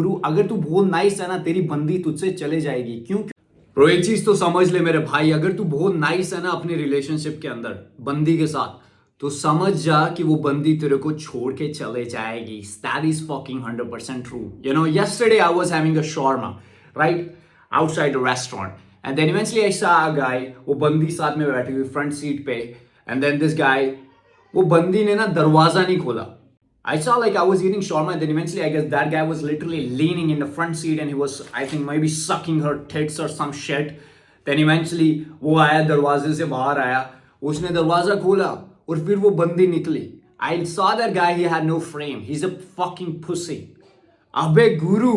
गुरु अगर तू बहुत नाइस है ना तेरी बंदी तुझसे चले जाएगी। क्यों? ब्रो एक चीज तो समझ ले मेरे भाई, अगर तू बहुत नाइस है ना अपने रिलेशनशिप के अंदर बंदी के साथ, तो समझ जा कि वो बंदी तेरे को छोड़ के चले जाएगी। That is fucking 100% true. You know yesterday I was having a shawarma right outside a restaurant and then eventually I saw a guy, वो बंदी साथ में बैठी हुई फ्रंट सीट पे, and then this guy, वो बंदी ने ना दरवाजा नहीं खोला। I saw like I was eating shawarma and then eventually I guess that guy was literally leaning in the front seat and he was I think maybe sucking her tits or some shit. Then eventually वो आया दरवाजे से बाहर आया, उसने दरवाजा खोला और फिर वो बंदी निकली। I saw that guy, he had no frame. He's a fucking pussy. अबे गुरु,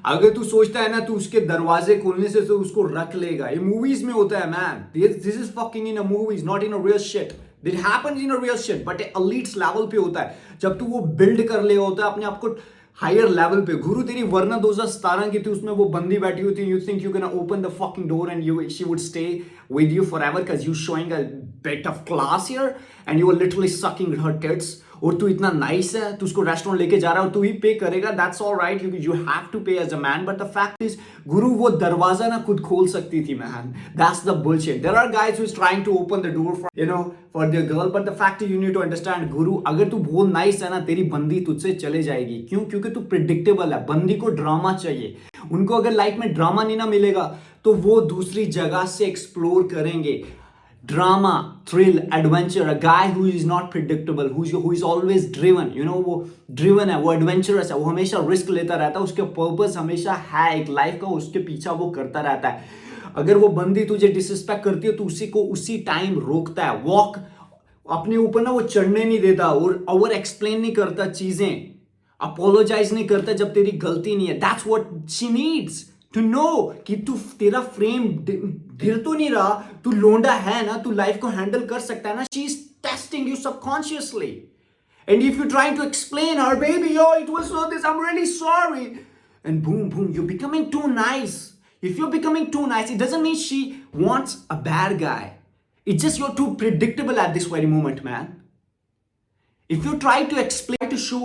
अगर तू सोचता है ना तू उसके दरवाजे खोलने से तो उसको रख लेगा, ये मूवीज में होता है man. This is fucking in a movies, not in a real shit. That happens in a real shit but elites level पे होता है, जब तू वो बिल्ड कर ले होता है अपने आप को हायर लेवल पे। गुरु तेरी वरना 2017 की थी, उसमें वो बंदी बैठी हुई थी, you think you can open the fucking door and you she would stay with you forever because you showing a bit of class here and you are literally sucking her tits. और तू इतना nice है, तू उसको restaurant लेके जा रहा है और तू ही पे करेगा, that's all right, you have to pay as a man. But the fact is गुरु वो दरवाजा ना खुद खोल सकती थी man. That's the bullshit. There are guys who is trying to open the door for for their girl, but the fact is you need to understand गुरु अगर तू बहुत नाइस है ना तेरी बंदी तुझसे चले जाएगी। क्यों? क्योंकि तू प्रिडिक्टेबल है। बंदी को ड्रामा चाहिए, उनको अगर लाइफ में ड्रामा नहीं ना मिलेगा तो वो दूसरी जगह से एक्सप्लोर करेंगे। Drama, thrill, adventure, a guy who is not predictable, who is always driven, वो driven है, वो adventurous है, वो हमेशा रिस्क लेता रहता है, उसके पर्पस हमेशा है एक लाइफ का, उसके पीछा वो करता रहता है। अगर वो बंदी तुझे डिसरिस्पेक्ट करती है तो उसी को उसी टाइम रोकता है, वॉक अपने ऊपर ना वो चढ़ने नहीं देता और ओवर एक्सप्लेन नहीं करता चीजें, अपोलोजाइज नहीं करता जब तेरी गलती नहीं है। That's what she needs to know कि तू तेरा फ्रेम गिर तो नहीं रहा, तू लोंडा है ना, तू लाइफ को हैंडल कर सकता है ना। She is testing you subconsciously and if you trying to explain her baby yo it was so this I am really sorry and boom boom you becoming too nice. If you're becoming too nice, it doesn't mean she wants a bad guy. It's just you're too predictable at this very moment, man. If you try to explain to show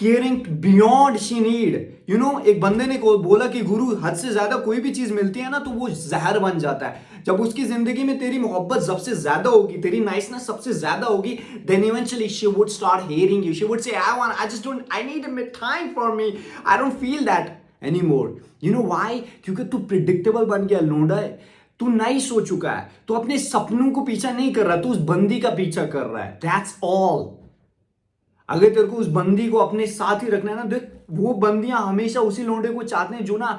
caring beyond she need, एक बंदे ने बोला कि गुरु हद से ज्यादा कोई भी चीज मिलती है ना तो वो जहर बन जाता है। जब उसकी जिंदगी में तेरी मोहब्बत सबसे ज्यादा होगी, तेरी नाइसनेस सबसे ज्यादा होगी, then eventually she would start hating you. She would say, I need a time for me. I don't feel that anymore. You know why? क्योंकि तू प्रिडिक्टेबल बन गया, लोंडा है, तू नाइस हो चुका है, तू अपने सपनों को पीछा नहीं कर रहा, तू उस बंदी का पीछा कर रहा है। That's all. अगर तेरे को उस बंदी को अपने साथ ही रखना है ना, देख वो बंदियां हमेशा उसी लोंडे को चाहते हैं जो ना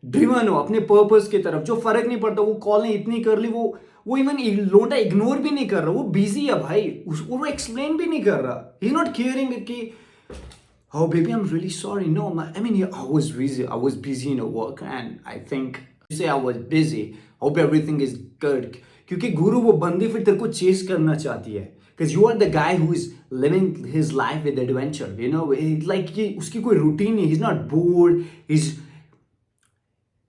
ड्रिवन हो अपने पर्पस की तरफ, जो फर्क नहीं पड़ता वो कॉलें इतनी कर ली, वो इवन लोंडा इग्नोर भी नहीं कर रहा, वो बिजी है भाई, वो एक्सप्लेन भी नहीं कर रहा, ही नॉट केयरिंग कि oh baby I'm really sorry, no I mean I was busy in work and I think you say I was busy, hope everything is good। क्योंकि गुरु वो बंदी फिर तेरे को चेस करना चाहती है because you are the guy who is living his life with adventure, like कि उसकी कोई रूटीन नहीं, he's not bored,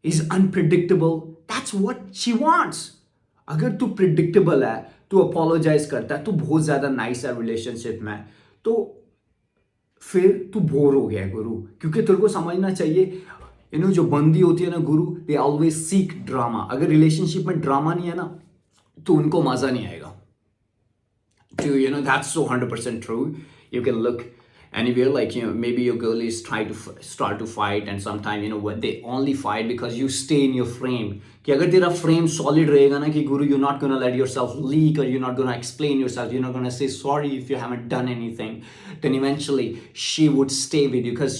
he's unpredictable, that's what she wants। अगर तू प्रिडिक्टेबल है, तू अपोलोजाइज करता है, तू बहुत ज्यादा नाइस है रिलेशनशिप में, तो फिर तू बोर हो गया है गुरु। क्योंकि तेरे को समझना चाहिए जो बंदी होती है ना गुरु, दे ऑलवेज सीक ड्रामा। अगर रिलेशनशिप में ड्रामा नहीं है ना तो उनको मजा नहीं आएगा। That's so 100% true। You can look anywhere, like maybe your girl is trying to start to fight and sometimes when they only fight because you stay in your frame। कि अगर तेरा फ्रेम सॉलिड रहेगा ना कि गुरु you're not gonna let yourself leak or you're not gonna explain yourself, you're not gonna say sorry if you haven't done anything, then eventually she would stay with you because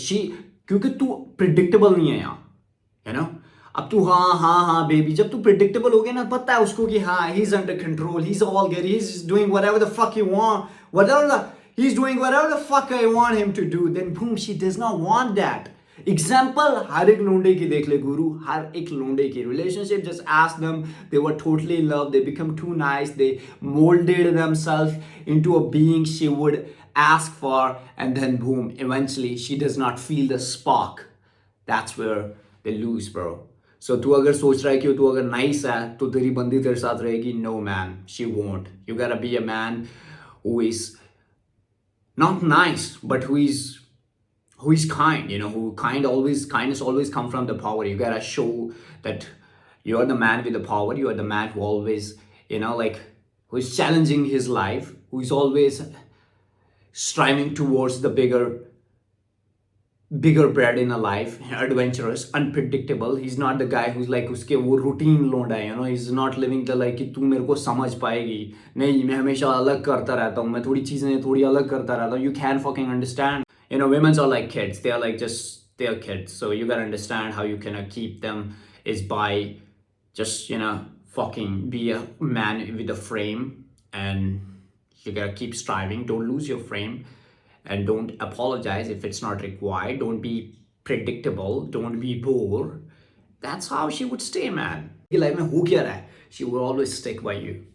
क्योंकि तू predictable नहीं है यहाँ, अब तू हाँ baby, जब तू प्रिडिक्टेबल हो गया ना, पता है उसको कि हाँ he is under control, he is all good, he is doing whatever the fuck you want, he's doing whatever the fuck I want him to do, then boom, she does not want that। Example हर एक लोंडे की देख ले गुरु, हर एक लोंडे की relationship, just ask them, they were totally in love, they become too nice, they molded themselves into a being she would ask for, and then boom, eventually she does not feel the spark। That's where they lose, bro। So तू अगर सोच रहा है कि तू अगर nice है तो तेरी बंदी तेरे साथ रहेगी, no man, she won't। You gotta be a man who is not nice but who who is kind, who kindness always come from the power. You gotta show that you're the man with the power. You are the man who always, like, who is challenging his life, who is always striving towards the bigger bread in a life, adventurous, unpredictable. He's not the guy who's like उसके वो routine लोंडा है, he's not living the like कि तू मेरे को समझ पाएगी, नहीं मैं हमेशा अलग करता रहता हूँ, मैं थोड़ी चीजें थोड़ी अलग करता रहता हूँ. You can fucking understand. Women are like kids. They are like just they're kids. So you gotta understand how you can keep them is by just fucking be a man with a frame, and you gotta keep striving. Don't lose your frame, and don't apologize if it's not required. Don't be predictable. Don't be bored. That's how she would stay, man. Life में हो क्या रहा है? She will always stick by you.